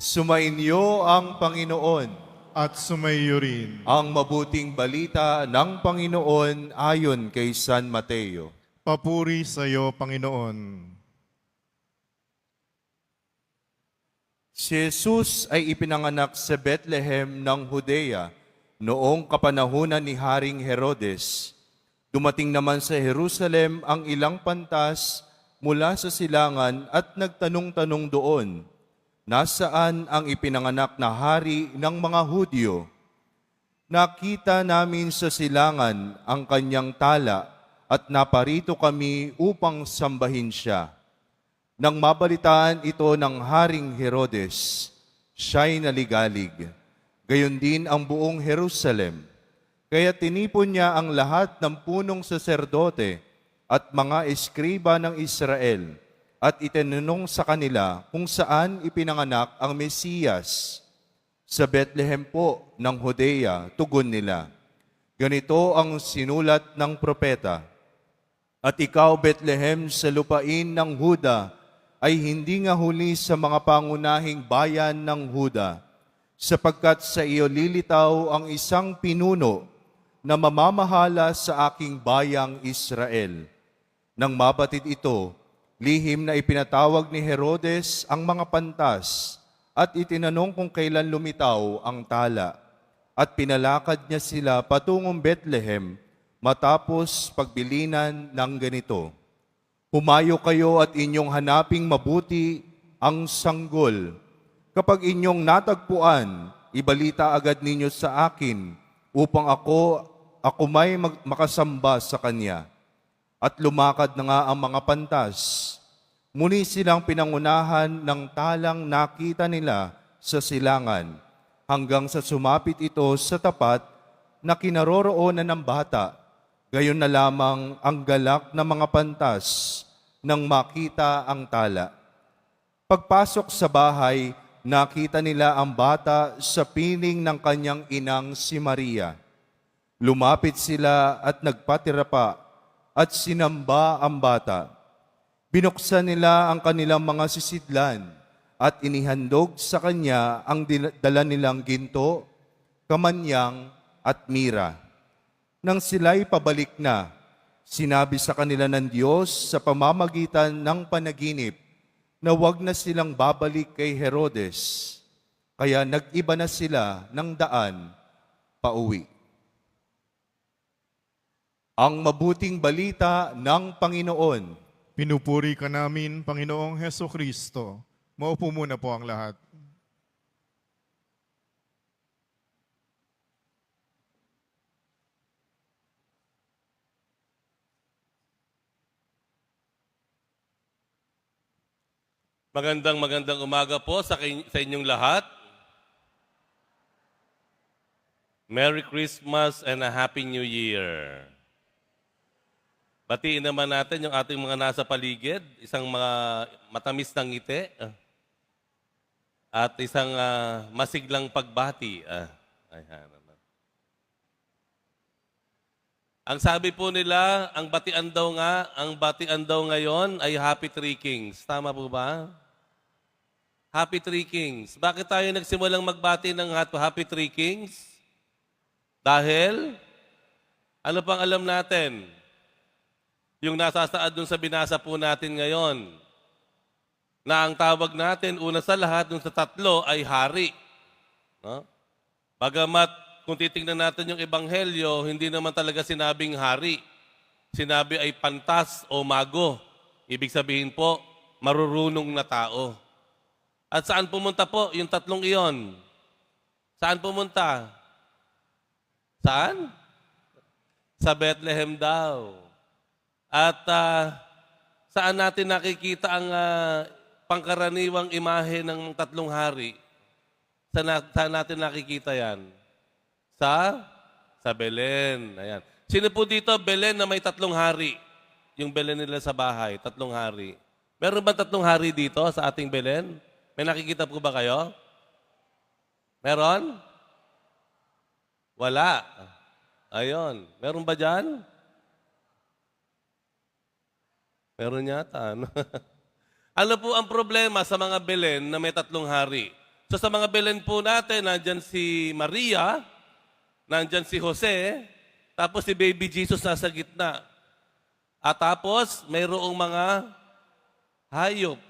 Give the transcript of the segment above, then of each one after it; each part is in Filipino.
Sumainyo ang Panginoon. At sumaiyo rin. Ang mabuting balita ng Panginoon ayon kay San Mateo. Papuri sa iyo, Panginoon. Si Jesus ay ipinanganak sa Bethlehem ng Judea noong kapanahunan ni Haring Herodes. Dumating naman sa Jerusalem ang ilang pantas mula sa silangan at nagtanong-tanong doon, nasaan ang ipinanganak na hari ng mga Hudyo? Nakita namin sa silangan ang kanyang tala at naparito kami upang sambahin siya. Nang mabalitaan ito ng Haring Herodes, siya'y naligalig. Gayon din ang buong Jerusalem. Kaya tinipon niya ang lahat ng punong saserdote at mga eskriba ng Israel at itinanong sa kanila kung saan ipinanganak ang Mesiyas. Sa Bethlehem po ng Judea, tugon nila. Ganito ang sinulat ng propeta. At ikaw, Bethlehem, sa lupain ng Huda, ay hindi nga huli sa mga pangunahing bayan ng Huda, sapagkat sa iyo lilitaw ang isang pinuno na mamamahala sa aking bayang Israel. Nang mabatid ito, lihim na ipinatawag ni Herodes ang mga pantas at itinanong kung kailan lumitaw ang tala. At pinalakad niya sila patungong Bethlehem matapos pagbilinan ng ganito. Humayo kayo at inyong hanaping mabuti ang sanggol. Kapag inyong natagpuan, ibalita agad ninyo sa akin upang ako may makasamba sa kanya. At lumakad na nga ang mga pantas. Muli silang pinangunahan ng talang nakita nila sa silangan hanggang sa sumapit ito sa tapat na kinaroroonan ng bata. Gayon na lamang ang galak ng mga pantas nang makita ang tala. Pagpasok sa bahay, nakita nila ang bata sa piling ng kanyang inang si Maria. Lumapit sila at nagpatira pa at sinamba ang bata. Binuksan nila ang kanilang mga sisidlan at inihandog sa kanya ang dala nilang ginto, kamanyang at mira. Nang sila'y pabalik na, sinabi sa kanila ng Diyos sa pamamagitan ng panaginip na huwag na silang babalik kay Herodes. Kaya nag-iba na sila ng daan pauwi. Ang mabuting balita ng Panginoon. Pinupuri ka namin, Panginoong Heso Kristo. Maupo muna po ang lahat. Magandang umaga po sa inyong lahat. Merry Christmas and a Happy New Year. Batiin naman natin yung ating mga nasa paligid, isang mga matamis na ngiti at isang masiglang pagbati. Ayan. Ang sabi po nila, ang batian daw ngayon ay Happy Three Kings. Tama po ba? Happy Three Kings. Bakit tayo nagsimulang magbati ng Happy Three Kings? Dahil, ano pang alam natin? Yung nasasaad dun sa binasa po natin ngayon, na ang tawag natin, una sa lahat, dun sa tatlo, ay hari. No? Bagamat, kung titingnan natin yung ebanghelyo, hindi naman talaga sinabing hari. Sinabi ay pantas o mago. Ibig sabihin po, marurunong na tao. At saan pumunta po yung tatlong iyon? Saan pumunta? Saan? Sa Bethlehem daw. At saan natin nakikita ang pangkaraniwang imahe ng tatlong hari? Saan natin nakikita yan? Sa Belen. Ayan. Sino po dito, Belen, na may tatlong hari? Yung Belen nila sa bahay, tatlong hari. Meron ba tatlong hari dito sa ating Belen? May nakikita po ba kayo? Meron? Wala. Ayun. Meron ba dyan? Meron yata. Ano po ang problema sa mga Belen na may tatlong hari? So sa mga Belen po natin, nandyan si Maria, nandyan si Jose, tapos si baby Jesus nasa gitna. At tapos, mayroong mga hayop,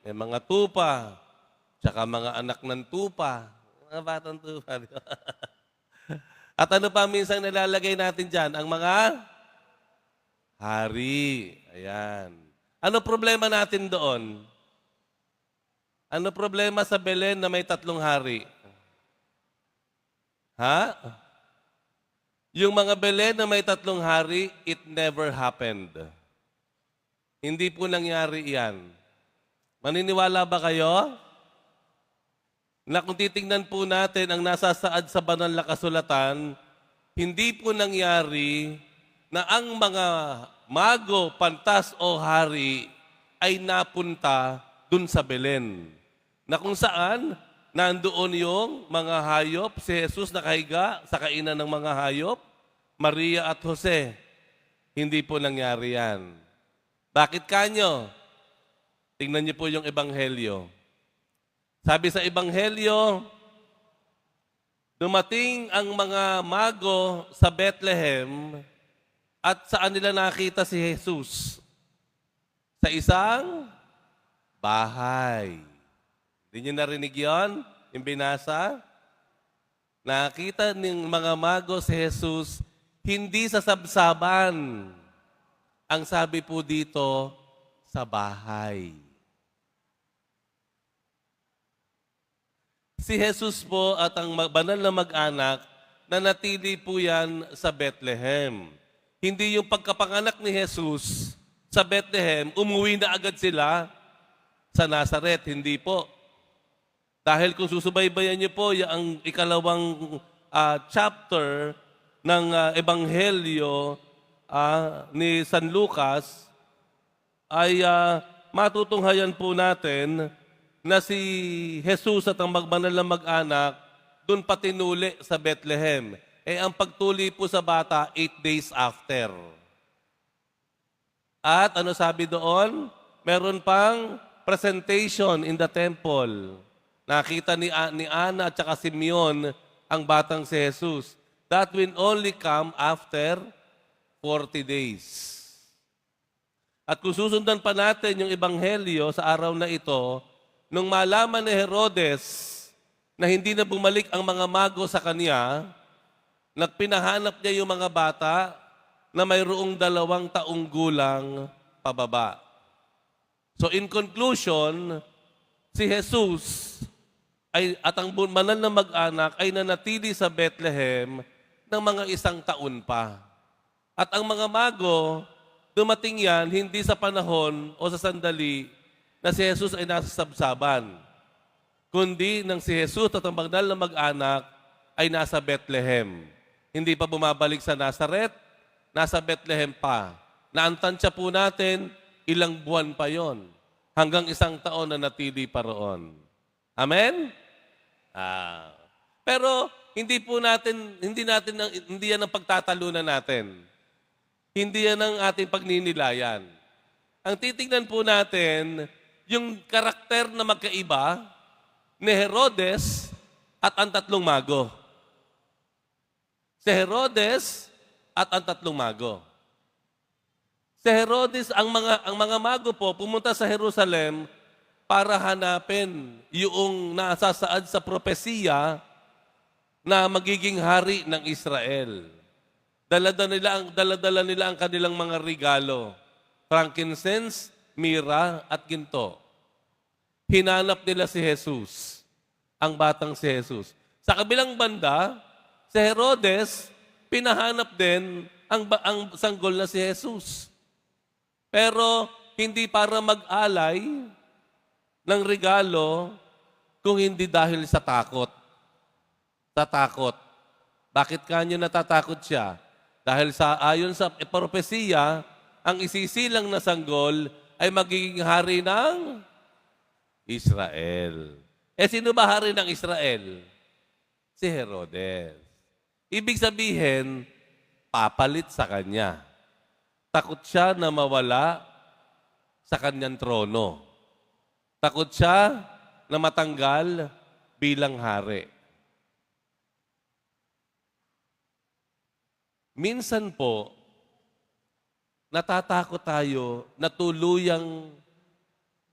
may mga tupa, tsaka mga anak ng tupa, mga batang tupa. Di ba? At ano pa minsan nilalagay natin dyan? Ang mga hari. Ayan. Ano problema natin doon? Ano problema sa Belen na may 3 hari? Ha? Yung mga Belen na may 3 hari, it never happened. Hindi po nangyari yan. Maniniwala ba kayo? Na kung titingnan po natin ang nasasaad sa banal na kasulatan, hindi po nangyari na ang mga mago, pantas o hari ay napunta dun sa Belen. Na kung saan, nandoon yung mga hayop, si Jesus nakahiga sa kainan ng mga hayop, Maria at Jose. Hindi po nangyari yan. Bakit kanyo? Tingnan niyo po yung Ebanghelyo. Sabi sa Ebanghelyo, dumating ang mga mago sa Bethlehem at saan nila nakita si Jesus? Sa isang bahay. Hindi niyo narinig yun? Yung binasa? Nakita ng mga mago si Jesus hindi sa sabsaban. Ang sabi po dito, sa bahay. Si Jesus po at ang banal na mag-anak, nanatili po yan sa Bethlehem. Hindi yung pagkapanganak ni Jesus sa Bethlehem, umuwi na agad sila sa Nazareth. Hindi po. Dahil kung susubaybayan niyo po ang ikalawang chapter ng Ebanghelyo ni San Lucas, ay matutunghayan po natin na si Jesus at ang magbanal na mag-anak doon patinuli sa Bethlehem. Ang pagtuli po sa bata, 8 days after. At ano sabi doon? Meron pang presentation in the temple. Nakita ni Ana at saka Simeon ang batang si Jesus. That will only come after 40 days. At kung susundan pa natin yung Ebanghelyo sa araw na ito, nung malaman ni Herodes na hindi na bumalik ang mga mago sa kanya, nagpinahanap niya yung mga bata na mayroong 2 taong gulang pababa. So in conclusion, si Jesus at ang banal na mag-anak ay nanatili sa Bethlehem ng mga 1 taon pa. At ang mga mago, dumating yan hindi sa panahon o sa sandali na si Jesus ay nasa sabsaban, kundi nang si Jesus at ang banal na mag-anak ay nasa Bethlehem. Hindi pa bumabalik sa Nazareth, nasa Bethlehem pa. Naantansya po natin, ilang buwan pa yon, hanggang 1 taon na natili pa roon. Amen? Pero hindi yan ang pagtatalunan natin. Hindi yan ang ating pagninilayan. Ang titingnan po natin, yung karakter na magkaiba ni Herodes at ang 3 mago. Si Herodes at ang 3 mago. Si Herodes, ang mga mago po, pumunta sa Jerusalem para hanapin yung nasasaad sa propesiya na magiging hari ng Israel. Dala-dala nila ang kanilang mga regalo. Frankincense, mira, at ginto. Hinanap nila si Jesus, ang batang si Jesus. Sa kabilang banda, si Herodes, pinahanap din ang sanggol na si Jesus. Pero hindi para mag-alay ng regalo kung hindi dahil sa takot. Sa takot. Bakit kanyo natatakot siya? Dahil ayon sa propesiya, ang isisilang na sanggol ay magiging hari ng Israel. Sino ba hari ng Israel? Si Herodes. Ibig sabihin, papalit sa kanya. Takot siya na mawala sa kanyang trono. Takot siya na matanggal bilang hari. Minsan po, natatakot tayo na tuluyang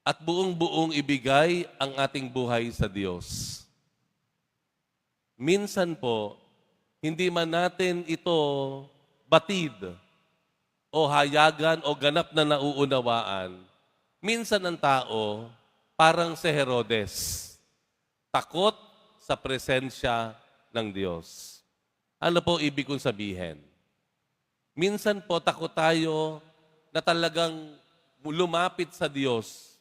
at buong-buong ibigay ang ating buhay sa Diyos. Minsan po, hindi man natin ito batid o hayagan o ganap na nauunawaan. Minsan ang tao, parang si Herodes, takot sa presensya ng Diyos. Ano po ibig kong sabihin? Minsan po takot tayo na talagang lumapit sa Diyos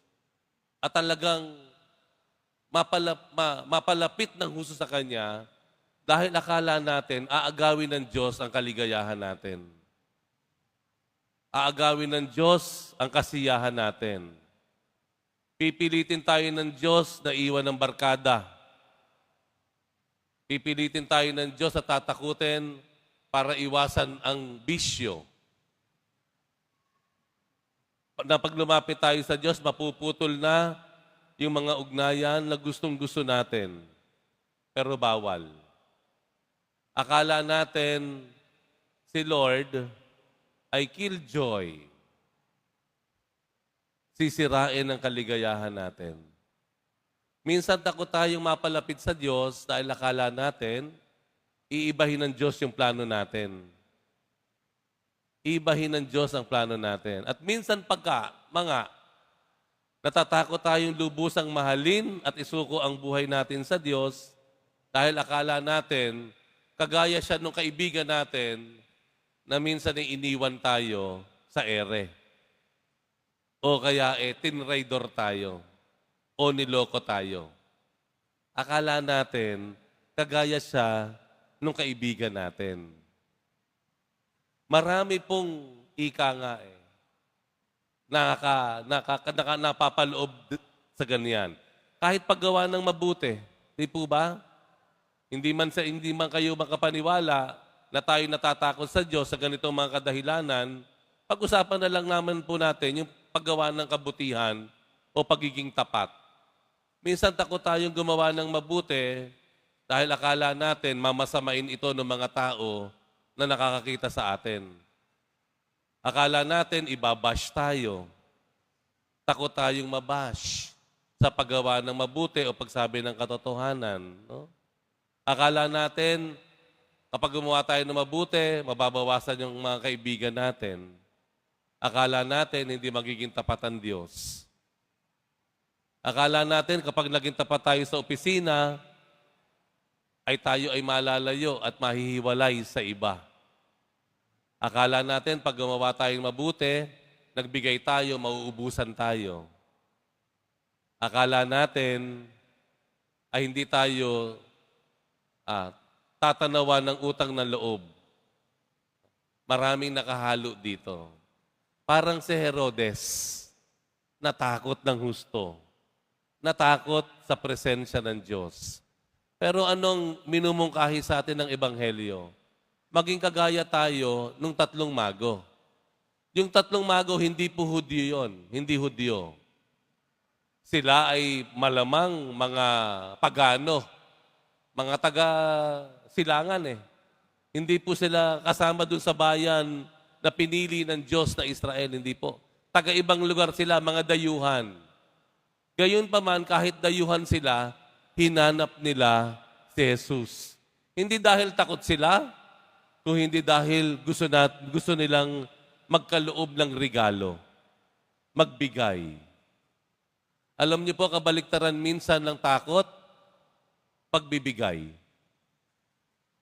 at talagang mapalapit ng husto sa Kanya dahil akala natin aagawin ng Diyos ang kaligayahan natin. Aagawin ng Diyos ang kasiyahan natin. Pipilitin tayo ng Diyos na iwan ng barkada. Pipilitin tayo ng Diyos at tatakutin para iwasan ang bisyo. Na pag lumapit tayo sa Diyos, mapuputol na yung mga ugnayan na gustong-gusto natin. Pero bawal. Akala natin si Lord ay killjoy. Sisirain ang kaligayahan natin. Minsan takot tayong mapalapit sa Diyos dahil akala natin iibahin ng Diyos yung plano natin. Iibahin ng Diyos ang plano natin. At minsan natatakot tayong lubusang mahalin at isuko ang buhay natin sa Diyos dahil akala natin, kagaya siya nung kaibigan natin na minsan ay iniwan tayo sa ere. O kaya tinraidor tayo. O niloko tayo. Akala natin, kagaya siya nung kaibigan natin. Marami pong ika nga napapaloob sa ganyan. Kahit paggawa ng mabuti, di po ba? Hindi man kayo makapaniwala na tayo natatakot sa Diyos sa ganitong mga kadahilanan, pag-usapan na lang naman po natin yung paggawa ng kabutihan o pagiging tapat. Minsan takot tayong gumawa ng mabuti dahil akala natin mamasamain ito ng mga tao na nakakakita sa atin. Akala natin ibabash tayo. Takot tayong mabash sa paggawa ng mabuti o pagsabi ng katotohanan. No? Akala natin kapag gumawa tayo ng mabuti, mababawasan yung mga kaibigan natin. Akala natin hindi magiging tapat ang Diyos. Akala natin kapag naging tapat tayo sa opisina, ay tayo ay malalayo at mahihiwalay sa iba. Akala natin pag gumawa tayong mabuti, nagbigay tayo, mauubusan tayo. Akala natin ay hindi tayo tatanawan ng utang ng loob. Maraming nakahalo dito. Parang si Herodes, natakot ng husto. Natakot sa presensya ng Diyos. Pero anong minumungkahi sa atin ng Ebanghelyo? Maging kagaya tayo nung 3 mago. Yung 3 mago, hindi po Hudyo yun. Hindi Hudyo. Sila ay malamang mga pagano. Mga taga-silangan Hindi po sila kasama dun sa bayan na pinili ng Diyos na Israel. Hindi po. Taga-ibang lugar sila, mga dayuhan. Gayon pa man, kahit dayuhan sila, hinanap nila si Jesus. Hindi dahil takot sila, kung hindi dahil gusto nilang magkaloob ng regalo, magbigay. Alam niyo po, kabaliktaran minsan ng takot, pagbibigay.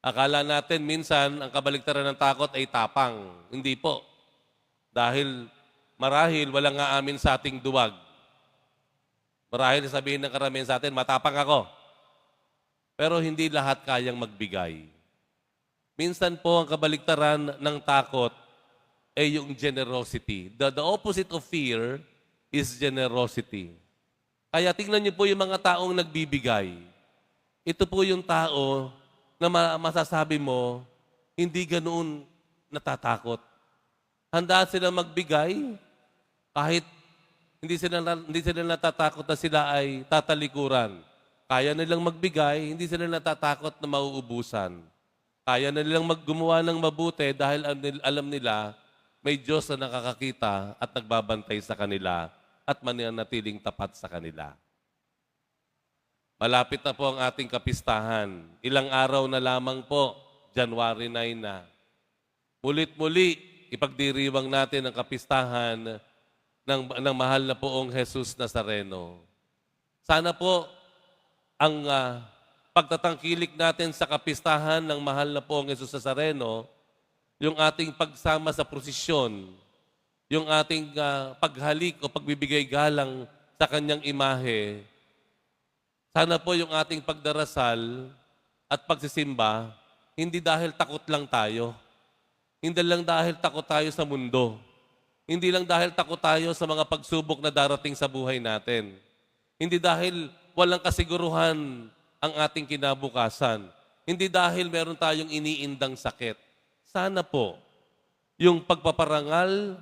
Akala natin minsan ang kabaliktaran ng takot ay tapang. Hindi po. Dahil marahil walang aamin sa ating duwag. Marahil sabihin ng karamihan sa atin, matapang ako. Pero hindi lahat kayang magbigay. Minsan po ang kabaliktaran ng takot ay yung generosity. The opposite of fear is generosity. Kaya tingnan niyo po yung mga taong nagbibigay. Ito po yung tao na masasabi mo, hindi ganoon natatakot. Handa sila magbigay kahit hindi sila natatakot na sila ay tatalikuran. Kaya nilang magbigay, hindi sila natatakot na mauubusan. Kaya nilang gumawa ng mabuti dahil alam nila may Diyos na nakakakita at nagbabantay sa kanila at mananatiling tapat sa kanila. Malapit na po ang ating kapistahan. Ilang araw na lamang po, January 9 na. Mulit-muli, ipagdiriwang natin ang kapistahan ng mahal na poong Jesus Nazareno. Sana po ang pagtatangkilik natin sa kapistahan ng mahal na poong Jesus Nazareno, yung ating pagsama sa prosesyon, yung ating paghalik o pagbibigay galang sa kanyang imahe, sana po yung ating pagdarasal at pagsisimba, hindi dahil takot lang tayo. Hindi lang dahil takot tayo sa mundo. Hindi lang dahil takot tayo sa mga pagsubok na darating sa buhay natin. Hindi dahil walang kasiguruhan ang ating kinabukasan. Hindi dahil meron tayong iniindang sakit. Sana po, yung pagpaparangal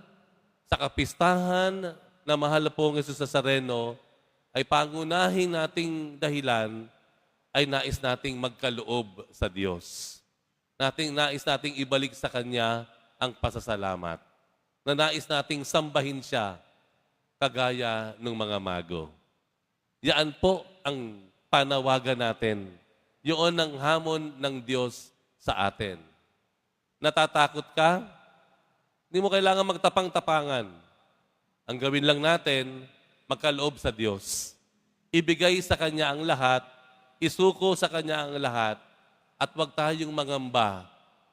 sa kapistahan na mahal na poong Jesus Nazareno ay pangunahing nating dahilan ay nais nating magkaloob sa Diyos. Nais nating ibalik sa Kanya ang pasasalamat. Na nais nating sambahin siya kagaya ng mga mago. Yan po ang panawagan natin. Yun ang hamon ng Diyos sa atin. Natatakot ka? Hindi mo kailangan magtapang-tapangan. Ang gawin lang natin, magkaloob sa Diyos. Ibigay sa Kanya ang lahat, isuko sa Kanya ang lahat, at huwag tayong mangamba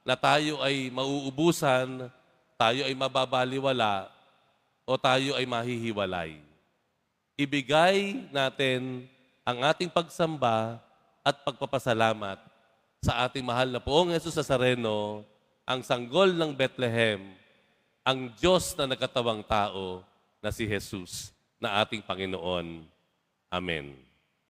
na tayo ay mauubusan, tayo ay mababaliwala, o tayo ay mahihiwalay. Ibigay natin ang ating pagsamba at pagpapasalamat sa ating mahal na poong Jesus Nazareno, ang sanggol ng Bethlehem, ang Diyos na nagkatawang tao na si Jesus na ating Panginoon. Amen.